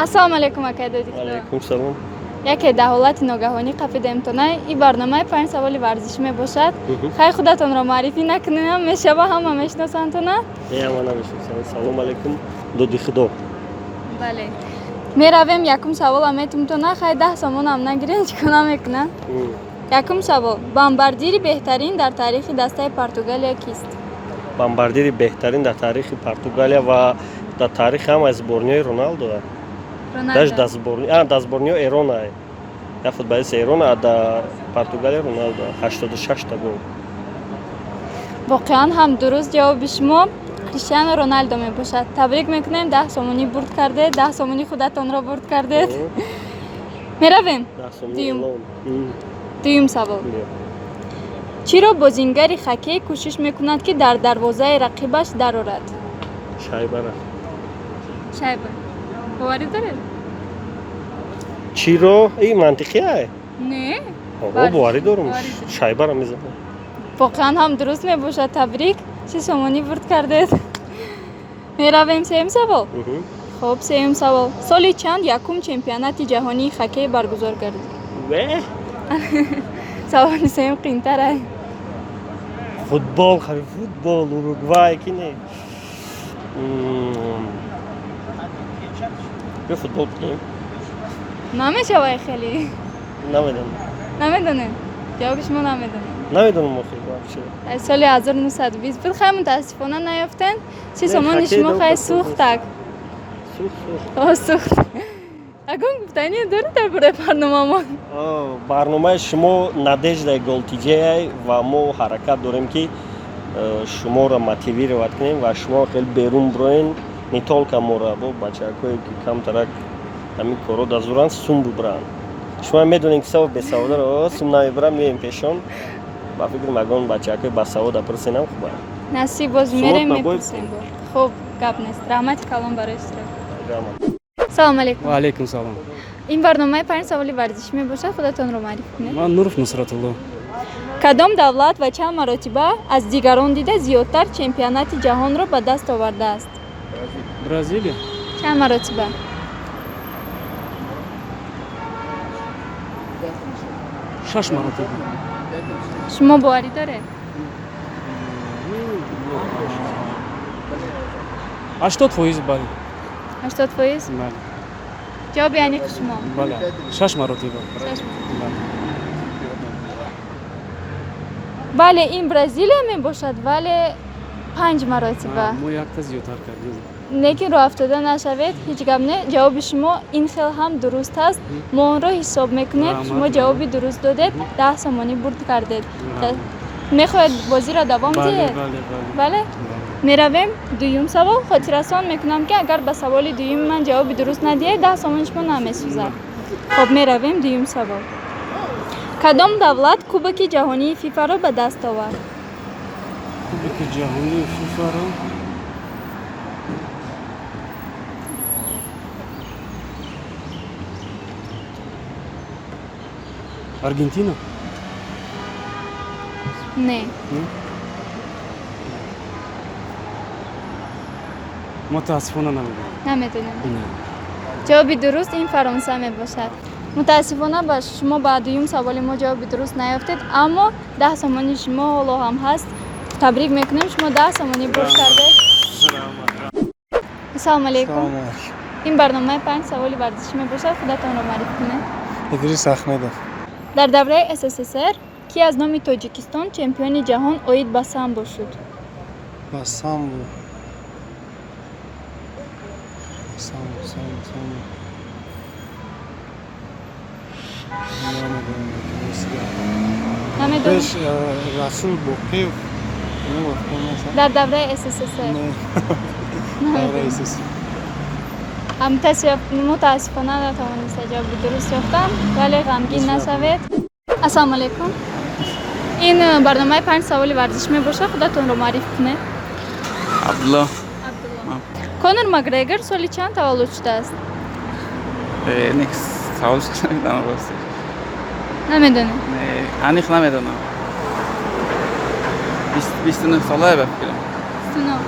Ассалому алейкум ака додик. алейкум салом. Яке дар ҳолати ногаҳонӣ қафида имтиҳона ин барномаи 5 саволи варзишӣ мебошад. Хай худатонро маърифӣ накунед, ҳам мешава ҳама мешиносандтона. Ҳама намешиносам. Салом алейкум доди худо. Бале. Меравем якум савол аметимтона, хай 10 сомон ам нагирен чико намекунад. Якум савол. Бомбардири беҳтарин дар тарихи дастаи Португалия кист? Бомбардири беҳтарин дар тарихи Португалия ва дар тарихи ҳама сборниёи Роналдо. Даже дар сборниёи Эрона. Я футболист Эрона, а дар Португалия Роналдо 86 та гол. Воқеан ҳам дуруст ҷавоби шумо Криштиану Роналдо мебошад. Табрик мекунем, 10 сомонӣ бурд кардед, 10 сомонӣ худатонро бурд кардед. Меравем. Дуюм савол. Чиро бозингари хоккей кӯшиш мекунад ки дар дарвозаи рақибаш дарорад? Шайбара. Шайба. Боварӣ доред? Чиро? Ин мантиқие? Не. Боварӣ дорам. Шайбара мезанам. Воқеан ҳам дуруст мебошад. Табрик. 3 сомонӣ бурд кардед. Меравем сеюм савол. Хуб, сеюм савол. Соли чанд якум чемпионати ҷаҳонии хоккей баргузор гардид? Саволи сеюм қиинтар аст. Футбол, Уругвай ки не. Бё футбол кунем. Намешавад хеле. Намедонам. Намедонем. ҷавоби шумо намедонем. Намедонам охир вообще. Соли 1920 буд. Хай мутаассифона наёфтен. 3 сомони шумо хай сӯхтак. Сӯхт. Агон гуфтанӣ доред дар бораи барномамон? Барномаи шумо надеждаи голтиҷаи ва мо ҳаракат дорем ки шуморо мотивировать кунем ва шумо хеле берун бироен, не толка моро, бо бачакое ки камтарак ҳамин корро дазуран сум бибиранд. Шумо медонем ки савод бесаводро сум намебирам, меем пешон. Ба фикрам агон бачакое басавода пурсенам хуба. Насиб боз мерем мепурсем. Хуб, гап нест. Раҳмати калон барои иштирок. Салом алейкум. Ва алейкум салом. Ин барномаи 5 саволи варзишӣ мебошад. Худатонро маъриф кунед. Ман Нуров Нусратулло. Кадом давлат ва чанд маротиба аз дигарон дида зиёдтар чемпионати ҷаҳонро ба даст овардааст? Бразилия. Чанд маротиба? 6 маротиба. Шумо боварӣ доред? 80% бале. 80%? Бале. ҷавоби аниқи шумо? Бале. 6 маротиба. бале, ин Бразилия мебошад, вале 5 маротиба. Мо якта зиёдтар кардем. Лекин роҳ афтода нашавед, ҳеҷ гап не. Ҷавоби шумо ин хел ҳам дуруст аст. Мо онро ҳисоб мекунем. Шумо ҷавоби дуруст додед, 10 сомонӣ бурд кардед. Мехоҳед бозиро давом диҳед? Бале? Меравем дуюм савол. Хотиррасон мекунам ки агар ба саволи дуюми ман ҷавоби дуруст надиҳед, 10 сомони шумо намесӯзад. Хоб, меравем дуюм савол. Кадом давлат Кубоки ҷаҳонии ФИФА-ро ба даст овард? Кубоки ҷаҳонии ФИФА-ро Аргентина? Не. Мутаассифона намедонам. Намедонем. ҷавоби дуруст ин Фаронса мебошад. Мутаассифона ба шумо ба дуюм саволи мо ҷавоби дуруст наёфтед, аммо 10 сомони шумо ҳоло ҳам ҳаст. Табрик мекунем, шумо 10 сомонӣ бурд кардед. Ассалому алейкум. ин барномаи 5 саволи варзишӣ мебошад. Худатонро маъриф кунед. Идрис Ахмедов. дар давраи СССР ки аз номи Тоҷикистон чемпиони ҷаҳон оид ба самбо шуд? Ба самбо. намедонем. Расул Боқиев. дар давраи СССР. мутаассифона натавониста ҷавоби дуруст ёфтам, вале ғамгин нашавед. Ассалому алейкум. ин барномаи 5 саволи варзиш мебошад. Худатонро маъриф кунед. Абдулло. Конор Макгрегор соли чанд таваллуд шудааст? Некс савол шудам росте. Намедонем. Аниқ намедонам. 29 солае ба фикрам. 29.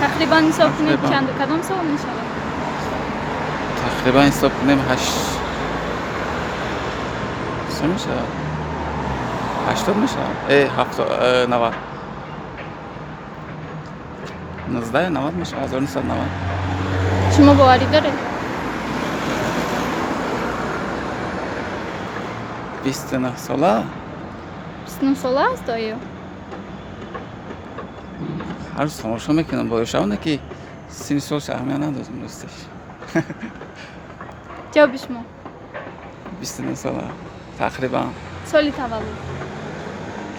тақрибан ҳисоб кунед чанд кадом сол мешавад? تقریبا حساب کنیم 8 چه میشه 80 میشه 70 90 19 90 میشه 1990 شما باوری دارید؟ 29 ساله 29 ساله است آیا؟ هر روز تماشا میکنم با ایشونه که سن سالش اهمیت نداره راستش جواب شما 29 ساله تقریبا سالی تولد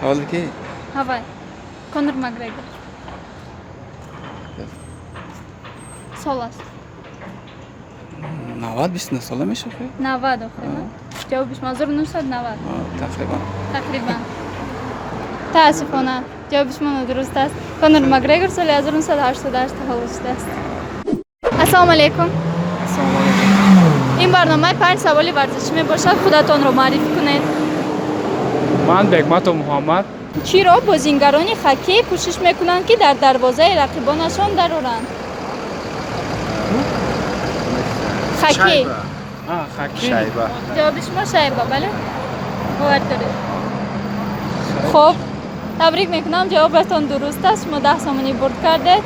تولد کی هوای کنر مگرگر سال است 90 29 ساله میشه خیلی 90 آخه نه؟ جواب شما 1990 تقریبا تقریبا تاسفانه جواب شما نادرست است کنر مگرگر سال 1988 تولد شده است السلام علیکم این برنامه 5 سوالی ورزشی می باشد خودتان را معرفی کنید من بگمت و محمد چرا بازیگران خاکی کوشش میکنند که در دروازه رقیبانشان درارند خاکی خاکی جواب شما شایبه بله باور دارید خب تبریک میکنم جوابتان درست است شما 10 ثانیه برد کردید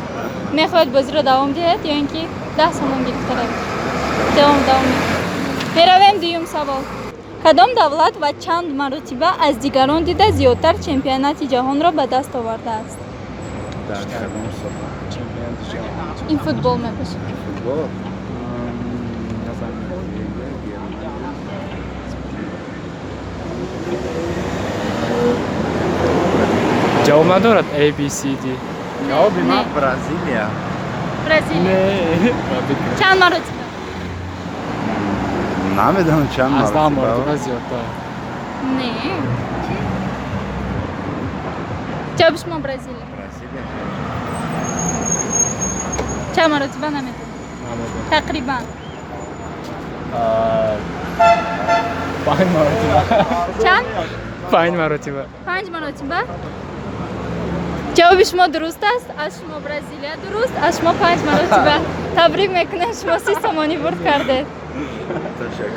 میخواهید بازی را دوام دهید یا اینکه 10 ثانیه گرفته روید دوام میرویم دوم سوال کدام دولت و چند مرتبه از دیگران دیده زیادتر چمپیونات جهان را به دست آورده است این فوتبال می باشه جواب ندارد A B C D جواب نه. من برزیلیا برزیل چند مرتبه نمیدونم چند از ده مرتبه مرتبه زیادتر نه جواب شما برزیل برزیلیا چند مرتبه نمیدونم تقریبا 5 مرتبه چند 5 مرتبه 5 مرتبه جواب شما درست است از شما برزیلیا درست از شما 5 مرتبه تبریک میکنم شما 30 ثانیه برد کردید تشکر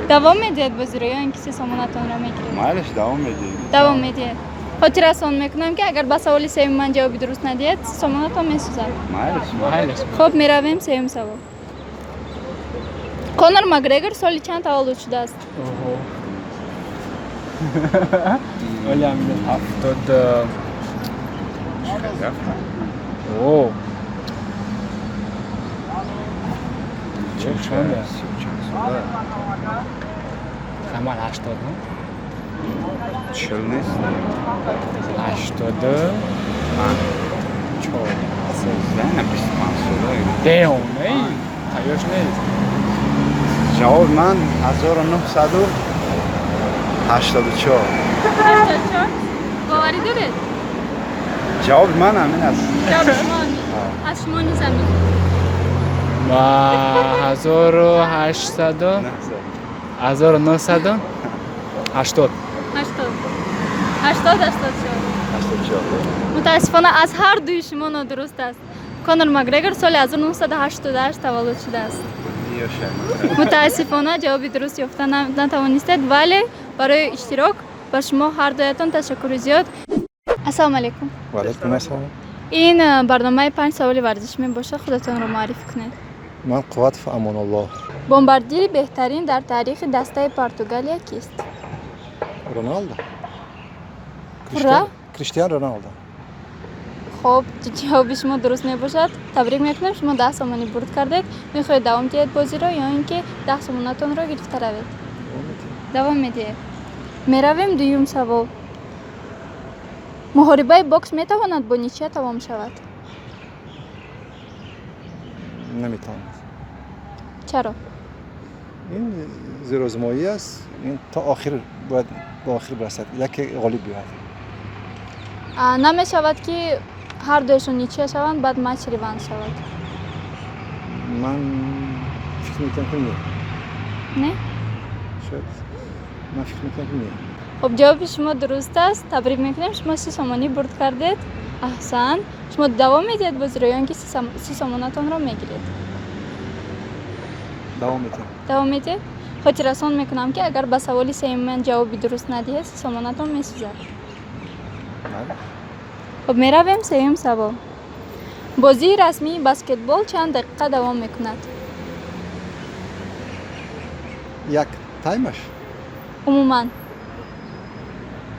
دوام میدید بازی رو یا اینکه 30 ثانیه‌تان را میگیرید مالش دوام میدیم دوام میدید خاطرتان میکنم که اگر به سوال سوم من جواب درست ندید 30 ثانیه‌تان میسوزد مالش خب میرویم سوم سوال کنر مگرگر سالی چند تولد شده است ولی همین 70 اوه چند کمال 80 نه؟ چل نیست 80 4 زنم 25 ساله دیون ای تایاش نیست جواب من 1984 84 باوری دارید جواب من همین است جواب شما از شما نیست همین و 1800 1980 80 84 متاسفانه از هر دوی شما نادرست است کنر مگرگر سال 1988 تولد شده است متاسفانه جواب درست یافته نتوانستید ولی برای اشتراک با شما هر دویتان تشکر زیاد السلام علیکم و علیکم السلام این برنامه 5 سوالی ورزشی می باشه خودتان رو معرفی کنید من قوت و امان الله بمباردیر بهترین در تاریخ دسته پرتغالیا کیست رونالدو را؟ کریستیان رونالدو خب جواب شما درست می باشد تبریک میکنم شما 10 ثانیه برد کردید میخواهید دوام دهید بازی را یا اینکه 10 ثانیه‌تان را گرفته روید دوام میدید میرویم دوم سوال محاربه باکس میتواند با نیچه تمام شود نمیتونم چرا این زیرآزمایی است این تا آخر باید با آخر برسد لکه غالب بیاد نمی شود که هر دوشون نیچه شوند بعد مچ ریوند شود من فکر میکنم که نه نه شاید من فکر میکنم که نه خب جواب شما درست است تبریک میکنم شما 30 ثانیه برد کردید احسن شما دوام میدید بازی رو یا اینکه 30 ثانیه‌تان را میگیرید davom eting. davom etib. Xotirason mekunam ki agar ba savoli seyim men javobi durust nadihe somonatон месӯзад. Bale. خب میرویم سوم سوال. بازی رسمی بسکتبال چند دقیقه دوام میکند؟ Як таймаш? عموما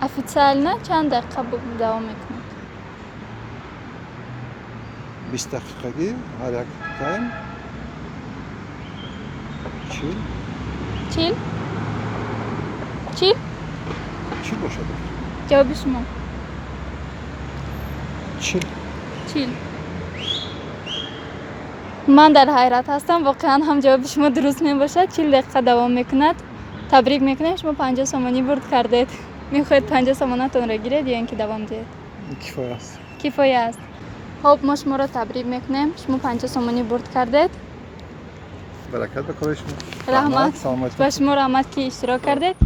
официально چند دقیقه دوام میکند؟ 20 daqiqaga har як taym 40 چیل؟ چیل؟ boshadi. جواب شما 40 چیل. من در حیرت هستم واقعا هم جواب شما درست می باشد. 40 دقیقه دوام میکند. تبریک میکنیم شما 50 سومانی برد کردید. میخواید 50 سومانتون را گیرید یا اینکه دوام دهید؟ kifoya است. کفایه است. خب ما شما را تبریک میکنیم. شما 50 سومانی برد کردید. برکت به کار شما. رحمت سلامت و شما رحمت که اشتراک کردید.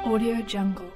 Audio Jungle.